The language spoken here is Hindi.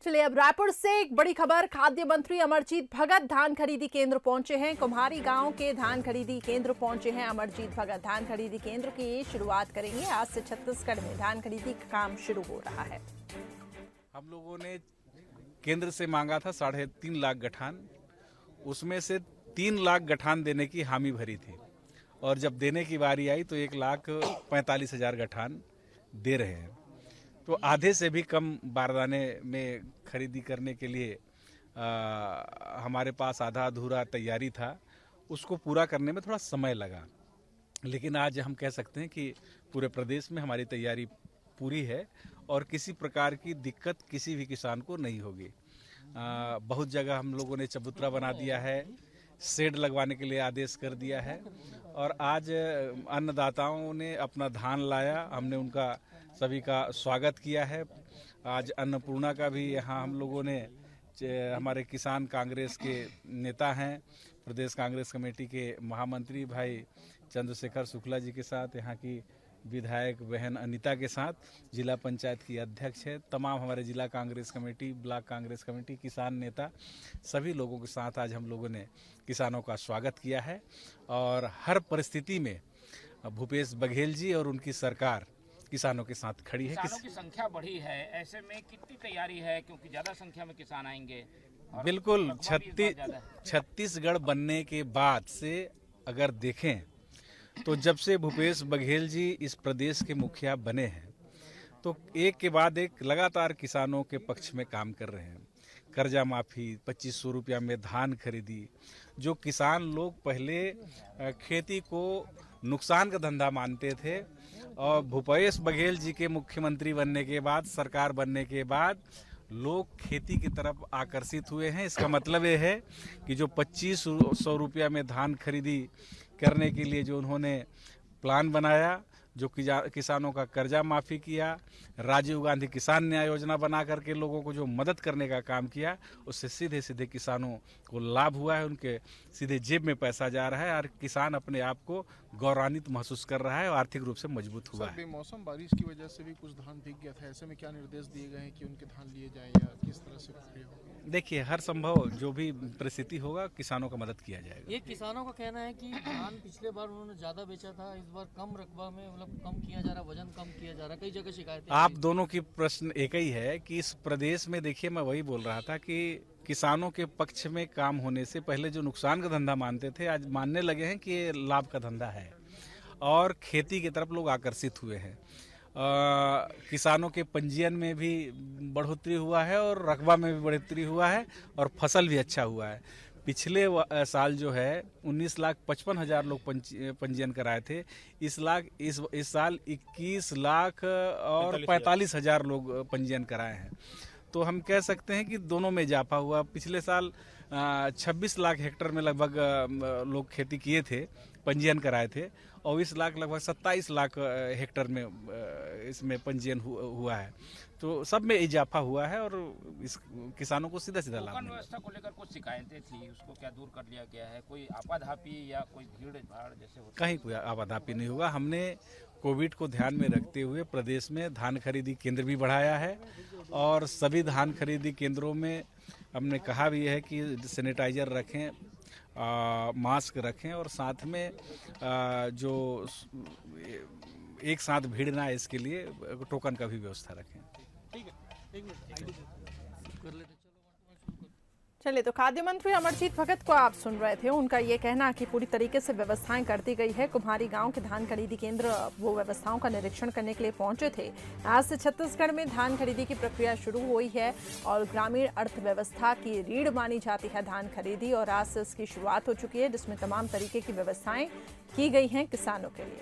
चलिए अब रायपुर से एक बड़ी खबर। खाद्य मंत्री अमरजीत भगत धान खरीदी केंद्र पहुंचे हैं। कुम्हारी गांव के धान खरीदी केंद्र पहुंचे हैं अमरजीत भगत। धान खरीदी केंद्र की शुरुआत करेंगे। आज से छत्तीसगढ़ में धान खरीदी का काम शुरू हो रहा है। हम लोगों ने केंद्र से मांगा था 3.5 लाख गठान, उसमें से 3 लाख गठान देने की हामी भरी थी और जब देने की बारी आई तो 1,45,000 गठान दे रहे हैं। तो आधे से भी कम बारदाने में खरीदी करने के लिए हमारे पास आधा अधूरा तैयारी था, उसको पूरा करने में थोड़ा समय लगा। लेकिन आज हम कह सकते हैं कि पूरे प्रदेश में हमारी तैयारी पूरी है और किसी प्रकार की दिक्कत किसी भी किसान को नहीं होगी। बहुत जगह हम लोगों ने चबूतरा बना दिया है, शेड लगवाने के लिए आदेश कर दिया है और आज अन्नदाताओं ने अपना धान लाया, हमने उनका सभी का स्वागत किया है। आज अन्नपूर्णा का भी यहाँ हम लोगों ने, हमारे किसान कांग्रेस के नेता हैं, प्रदेश कांग्रेस कमेटी के महामंत्री भाई चंद्रशेखर शुक्ला जी के साथ, यहाँ की विधायक बहन अनीता के साथ, जिला पंचायत की अध्यक्ष है, तमाम हमारे जिला Congress committee, block Congress committee, किसान नेता, सभी लोगों के साथ आज हम लोगों ने किसानों का स्वागत किया है। और हर परिस्थिति में भूपेश बघेल जी और उनकी सरकार किसानों के साथ खड़ी है। किसानों की संख्या बढ़ी है, ऐसे में कितनी तैयारी है, क्योंकि ज्यादा संख्या में किसान आएंगे? बिल्कुल, छत्तीसगढ़ बनने के बाद से अगर देखें तो जब से भूपेश बघेल जी इस प्रदेश के मुखिया बने हैं तो एक के बाद एक लगातार किसानों के पक्ष में काम कर रहे हैं। कर्जा माफ़ी, 2500 रुपया में धान खरीदी। जो किसान लोग पहले खेती को नुकसान का धंधा मानते थे और भूपेश बघेल जी के मुख्यमंत्री बनने के बाद, सरकार बनने के बाद लोग खेती की तरफ आकर्षित हुए हैं। इसका मतलब ये है कि जो 2500 रुपया में धान खरीदी करने के लिए जो उन्होंने प्लान बनाया, जो किसानों का कर्जा माफ़ी किया, राजीव गांधी किसान न्याय योजना बना करके लोगों को जो मदद करने का काम किया, उससे सीधे सीधे किसानों को लाभ हुआ है, उनके सीधे जेब में पैसा जा रहा है और किसान अपने आप को गौरवान्वित महसूस कर रहा है और आर्थिक रूप से मजबूत हुआ है। बेमौसम बारिश की वजह से भी कुछ धान भीग गया था, ऐसे में क्या निर्देश दिए गए हैं कि उनके धान लिए जाएं या किस तरह से प्रक्रिया होगी? देखिए, हर संभव जो भी परिस्थिति होगा किसानों का मदद किया जाएगा। ये किसानों का कहना है कि धान पिछले बार उन्होंने ज्यादा बेचा था, इस बार कम रकबा में, मतलब कम किया जा रहा, वजन कम किया जा रहा, कई जगह शिकायतें। आप दोनों की प्रश्न एक ही है कि इस प्रदेश में, देखिए मैं वही बोल रहा था कि किसानों के पक्ष में काम होने से पहले जो नुकसान का धंधा मानते थे, आज मानने लगे हैं कि ये लाभ का धंधा है और खेती की तरफ लोग आकर्षित हुए हैं। किसानों के पंजीयन में भी बढ़ोतरी हुआ है और रकबा में भी बढ़ोतरी हुआ है और फसल भी अच्छा हुआ है। पिछले साल जो है 19,55,000 लोग पंजीयन कराए थे। इस साल 21 लाख और 45,000 लोग पंजीयन कराए हैं। तो हम कह सकते हैं कि दोनों में इजाफा हुआ। पिछले साल 26 लाख हेक्टेयर में लगभग लोग खेती किए थे, पंजीयन कराए थे और इस लाख लगभग 27 लाख हेक्टेयर में इसमें पंजीयन हुआ है। तो सब में इजाफा हुआ है और इस किसानों को सीधा सीधा लाभ। व्यवस्था को लेकर कुछ शिकायतें थी, उसको क्या दूर कर लिया गया है? कोई आपाधापी या कोई भीड़ भाड़ जैसे होता? कहीं कोई आपाधापी नहीं होगा। हमने कोविड को ध्यान में रखते हुए प्रदेश में धान खरीदी केंद्र भी बढ़ाया है और सभी धान खरीदी केंद्रों में हमने कहा भी है कि सैनिटाइजर रखें, मास्क रखें और साथ में जो एक साथ भीड़ ना आए इसके लिए टोकन का भी व्यवस्था रखें। चलिए, तो खाद्य मंत्री अमरजीत भगत को आप सुन रहे थे। उनका ये कहना कि पूरी तरीके से व्यवस्थाएं कर दी गई है। कुम्हारी गांव के धान खरीदी केंद्र वो व्यवस्थाओं का निरीक्षण करने के लिए पहुंचे थे। आज से छत्तीसगढ़ में धान खरीदी की प्रक्रिया शुरू हुई है और ग्रामीण अर्थव्यवस्था की रीढ़ मानी जाती है धान खरीदी, और आज से इसकी शुरुआत हो चुकी है, जिसमें तमाम तरीके की व्यवस्थाएं की गई हैं किसानों के लिए।